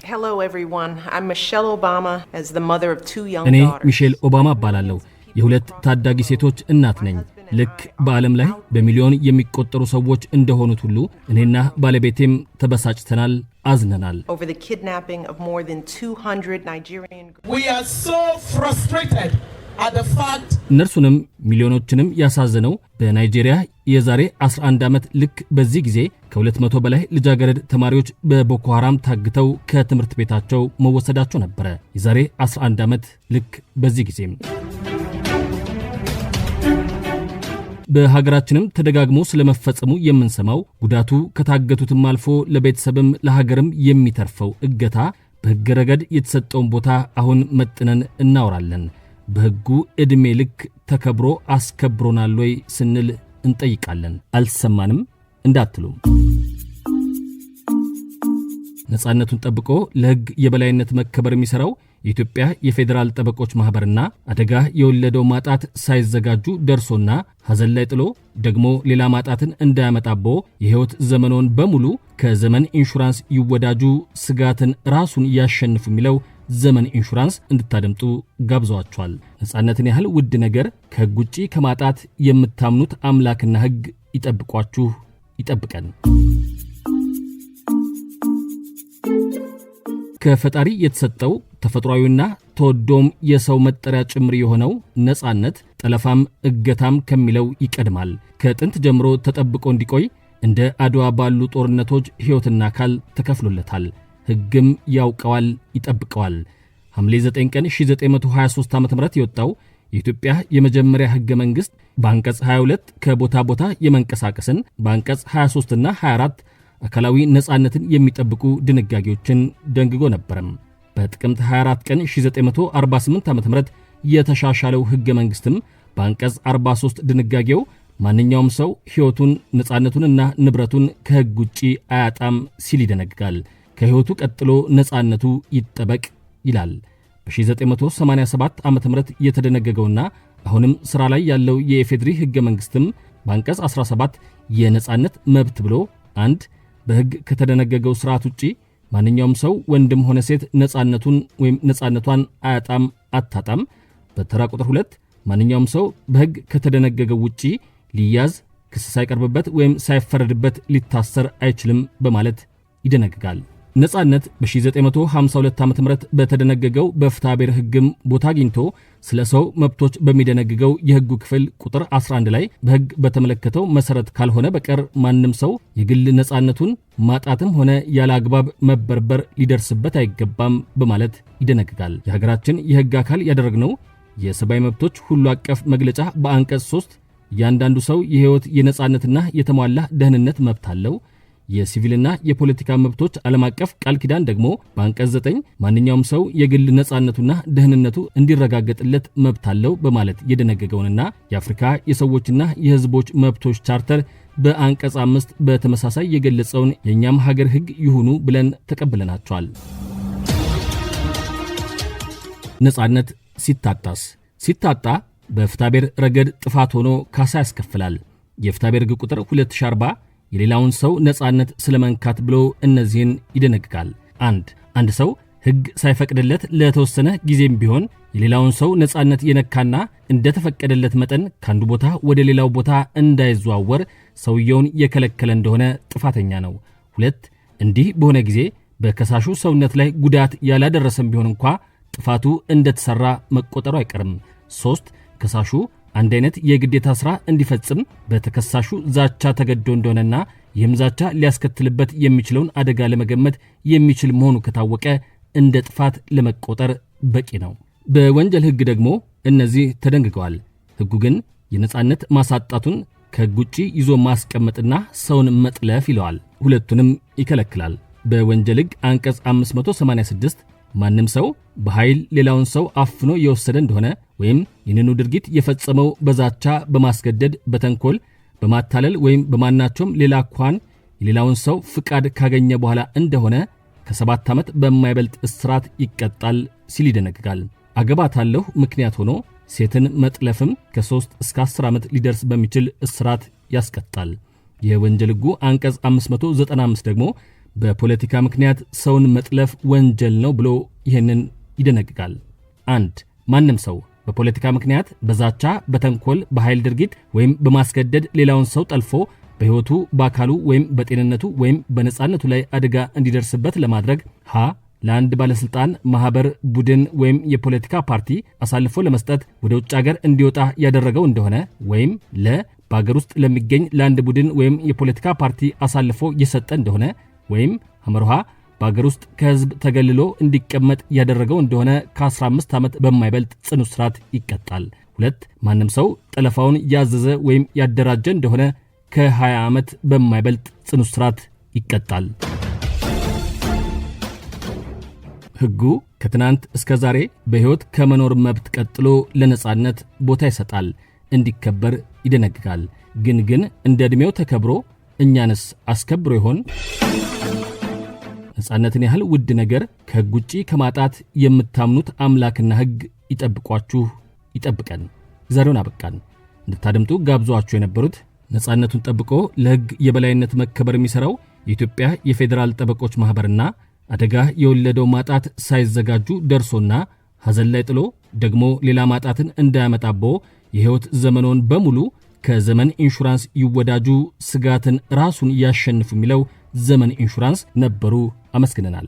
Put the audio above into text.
Hello everyone. I'm Michelle Obama as the mother of 2 young እኔ daughters. ሚሼል ኦባማ እባላለሁ የሁለት ታዳጊ ሴቶች እናት ነኝ ልክ በዓለም ላይ በሚሊዮን የሚቆጠሩ ሰዎች እንደሆኑት ሁሉ እኔና ባለቤቴም ተበሳጭተናል አዝነናል Over the kidnapping of more than 200 Nigerian girls. We are so frustrated at the fact እነርሱንም ሚሊዮኖችንም ያሳዘነው በናይጄሪያ የዛሬ 11 ዓመት ልክ በዚህ ጊዜ ከ200 በላይ ልጃገረድ ተማሪዎች በቦኮ ሐራም ታግተው ከትምህርት ቤታቸው መወሰዳቸው ነበር የዛሬ 11 ዓመት ልክ በዚህ ጊዜ በሀገራችንም ተደጋግሞ ስለመፈጸሙ የምንሰማው ጉዳቱ ከታገቱትም አልፎ ለቤተሰብም ለሀገርም የሚተርፈው እገታ በሕግ ረገድ የተሰጠውን ቦታ አሁን መጥነን እናወራለን በሕጉ ዕድሜ ልክ ተከብሮ አስከብሮናል ወይ ስንል እንጠይቃለን አልሰማንም እንዳትሉ ነፃነቱን ጠብቆ ለሕግ የበላይነት መከበር የሚሰራው የኢትዮጵያ የፌደራል ጠበቆች ማህበርና አደጋ የወለደው ማጣት ሳይዘጋጁ ደርሶና ሐዘን ላይ ጥሎ ደግሞ ሌላ ማጣትን እንዳያመጣቦ የህይወት ዘመኖን በሙሉ ከዘመን ኢንሹራንስ ይወዳጁ ስጋትን ራሱን ያሸንፉ የሚለው ዘመን ኢንሹራንስ እንድታደምጡ ጋብዟቸዋል ነፃነትን ያህል ውድ ነገር ከሕግ ውጪ ከማጣት የምታምኑት አምላክና ሕግ ይጠብቋችሁ ይጠብቀን ከፈጣሪ የተሰጠው ተፈጥሯዊና ተወዶም የሰው መጠሪያ ጭምር የሆነው ነፃነት ጠለፋም እገታም ከሚለው ይቀድማል ከጥንት ጀምሮ ተጠብቆ እንዲቆይ እንደ አድዋ ባሉ ጦርነቶች ሕይወትና አካል ተከፍሎለታል ሕግም ያውቀዋል ይጠብቀዋል ሐምሌ 9 ቀን 1923 ዓ.ም የወጣው የኢትዮጵያ የመጀመሪያ ሕገ መንግሥት በአንቀጽ 22 ከቦታ ቦታ የመንቀሳቀስን በአንቀጽ 23 እና 24 አካላዊ ነፃነትን የሚጠብቁ ድንጋጌዎችን ደንግጎ ነበርም በጥቅምት 24 ቀን 1948 ዓ.ም የተሻሻለው ሕገ መንግሥትም በአንቀጽ 43 ድንጋጌው ማንኛውም ሰው ሕይወቱን ነፃነቱንና ንብረቱን ከሕግ ውጪ አያጣም ሲል ይደነግጋል ከሕይወቱ ቀጥሎ ነፃነቱ ይጠበቅ ይላል በ1987 ዓ.ም የተደነገገውና አሁንም ሥራ ላይ ያለው የኢፌድሪ ሕገ መንግሥትም በአንቀጽ 17 የነፃነት መብት ብሎ አንድ በሕግ ከተደነገገው ሥርዓት ውጪ ማንኛውም ሰው ወንድም ሆነ ሴት ነፃነቱን ወይም ነፃነቷን አያጣም አታጣም በተራ ቁጥር 2 ማንኛውም ሰው በሕግ ከተደነገገው ውጪ ሊያዝ ክስ ሳይቀርብበት ወይም ሳይፈረድበት ሊታሰር አይችልም በማለት ይደነግጋል ነፃነት በ1952 ዓ.ም በተደነገገው በፍትሐብሔር ሕግም ቦታ አግኝቶ ስለ ሰው መብቶች በሚደነግገው የሕጉ ክፍል ቁጥር 11 ላይ በሕግ በተመለከተው መሰረት ካልሆነ በቀር ማንም ሰው የግል ነፃነቱን ማጣትም ሆነ ያለ አግባብ መበርበር ሊደርስበት አይገባም በማለት ይደነግጋል የሀገራችን የሕግ አካል ያደረግነው የሰብአዊ መብቶች ሁሉ አቀፍ መግለጫ በአንቀጽ 3 እያንዳንዱ ሰው የሕይወት የነፃነትና የተሟላ ደህንነት መብት አለው የሲቪልና የፖለቲካ መብቶች ዓለም አቀፍ ቃል ኪዳን ደግሞ በአንቀጽ 9 ማንኛውም ሰው የግል ነፃነቱና ደህንነቱ እንዲረጋገጥለት መብት አለው በማለት የደነገገውንና የአፍሪካ የሰዎችና የሕዝቦች መብቶች ቻርተር በአንቀጽ 5 በተመሳሳይ የገለጸውን የኛም ሀገር ሕግ ይሁኑ ብለን ተቀብለናቸዋል ነፃነት ሲታጣ በፍትሐብሔር ረገድ ጥፋት ሆኖ ካሳ ያስከፍላል የፍትሐብሔር ሕግ ቁጥር 2040 የሌላውን ሰው ነፃነት ስለመንካት ብሎ እነዚህን ይደነግጋል አንድ ሰው ሕግ ሳይፈቅድለት ለተወሰነ ጊዜም ቢሆን የሌላውን ሰው ነፃነት የነካና እንደተፈቀደለት መጠን ካንዱ ቦታ ወደ ሌላው ቦታ እንዳይዘዋወር ሰውየውን የከለከለ እንደሆነ ጥፋተኛ ነው 2 እንዲህ በሆነ ጊዜ በከሳሹ ሰውነት ላይ ጉዳት ያላደረሰም ቢሆን እንኳ ጥፋቱ እንደተሰራ መቆጠሩ አይቀርም 3 ከሳሹ አንድ አይነት የግዴታ ሥራ እንዲፈጽም በተከሳሹ ዛቻ ተገዶ እንደሆነና ይህም ዛቻ ሊያስከትልበት የሚችለውን አደጋ ለመገመት የሚችል መሆኑ ከታወቀ እንደ ጥፋት ለመቆጠር በቂ ነው በወንጀል ሕግ ደግሞ እነዚህ ተደንግገዋል ሕጉ ግን የነፃነት ማሳጣቱን ከሕግ ውጪ ይዞ ማስቀመጥና ሰውን መጥለፍ ይለዋል ሁለቱንም ይከለክላል በወንጀል ሕግ አንቀጽ 586 ማንም ሰው በኃይል ሌላውን ሰው አፍኖ የወሰደ እንደሆነ ወይም ይህንኑ ድርጊት የፈጸመው በዛቻ በማስገደድ በተንኮል በማታለል ወይም በማናቸውም ሌላ እንኳን የሌላውን ሰው ፍቃድ ካገኘ በኋላ እንደሆነ ከ7 ዓመት በማይበልጥ እስራት ይቀጣል ሲል ይደነግጋል አገባታለሁ ምክንያት ሆኖ ሴትን መጥለፍም ከ3 እስከ 10 ዓመት ሊደርስ በሚችል እስራት ያስቀጣል የወንጀል ሕጉ አንቀጽ 595 ደግሞ በፖለቲካ ምክንያት ሰውን መጥለፍ ወንጀል ነው ብሎ ይህንን ይደነግጋል። 1. ማንም ሰው በፖለቲካ ምክንያት በዛቻ፣ በተንኮል፣ በኃይል ድርጊት ወይም በማስገደድ ሌላውን ሰው ጠልፎ በሕይወቱ፣ በአካሉ ወይም በጤንነቱ ወይም በነጻነቱ ላይ አደጋ እንዲደርስበት ለማድረግ ሀ. ለአንድ ባለስልጣን፣ ማህበር፣ ቡድን ወይም የፖለቲካ ፓርቲ አሳልፎ ለመስጠት ወደ ውጭ ሀገር እንዲወጣ ያደረገው እንደሆነ ወይም ለ. በአገር ውስጥ ለሚገኝ ለአንድ ቡድን ወይም የፖለቲካ ፓርቲ አሳልፎ የሰጠ እንደሆነ ወይም ሐመርሃ በአገር ውስጥ ከህዝብ ተገልሎ እንዲቀመጥ ያደረገው እንደሆነ ከ15 ዓመት በማይበልጥ ጽኑ እስራት ይቀጣል። 2. ማንም ሰው ጠለፋውን ያዘዘ ወይም ያደራጀ እንደሆነ ከ20 ዓመት በማይበልጥ ጽኑ እስራት ይቀጣል። ሕጉ ከትናንት እስከ ዛሬ በሕይወት ከመኖር መብት ቀጥሎ ለነጻነት ቦታ ይሰጣል፣ እንዲከበር ይደነግጋል። ግን እንደ ዕድሜው ተከብሮ እኛንስ አስከብሮ ይሆን? ነጻነትን ያህል ውድ ነገር ከሕግ ውጪ ከማጣት የምታምኑት አምላክና ሕግ ይጠብቋችሁ፣ ይጠብቀን። ዛሬውን አበቃን። እንድታደምጡ ጋብዟችሁ የነበሩት ነጻነቱን ጠብቆ ለሕግ የበላይነት መከበር የሚሠራው የኢትዮጵያ የፌዴራል ጠበቆች ማኅበርና አደጋ የወለደው ማጣት ሳይዘጋጁ ደርሶና ሐዘን ላይ ጥሎ ደግሞ ሌላ ማጣትን እንዳያመጣቦ የሕይወት ዘመኖን በሙሉ ከዘመን ኢንሹራንስ ይወዳጁ፣ ስጋትን ራሱን ያሸንፉ የሚለው ዘመን ኢንሹራንስ ነበሩ። አመስግነናል።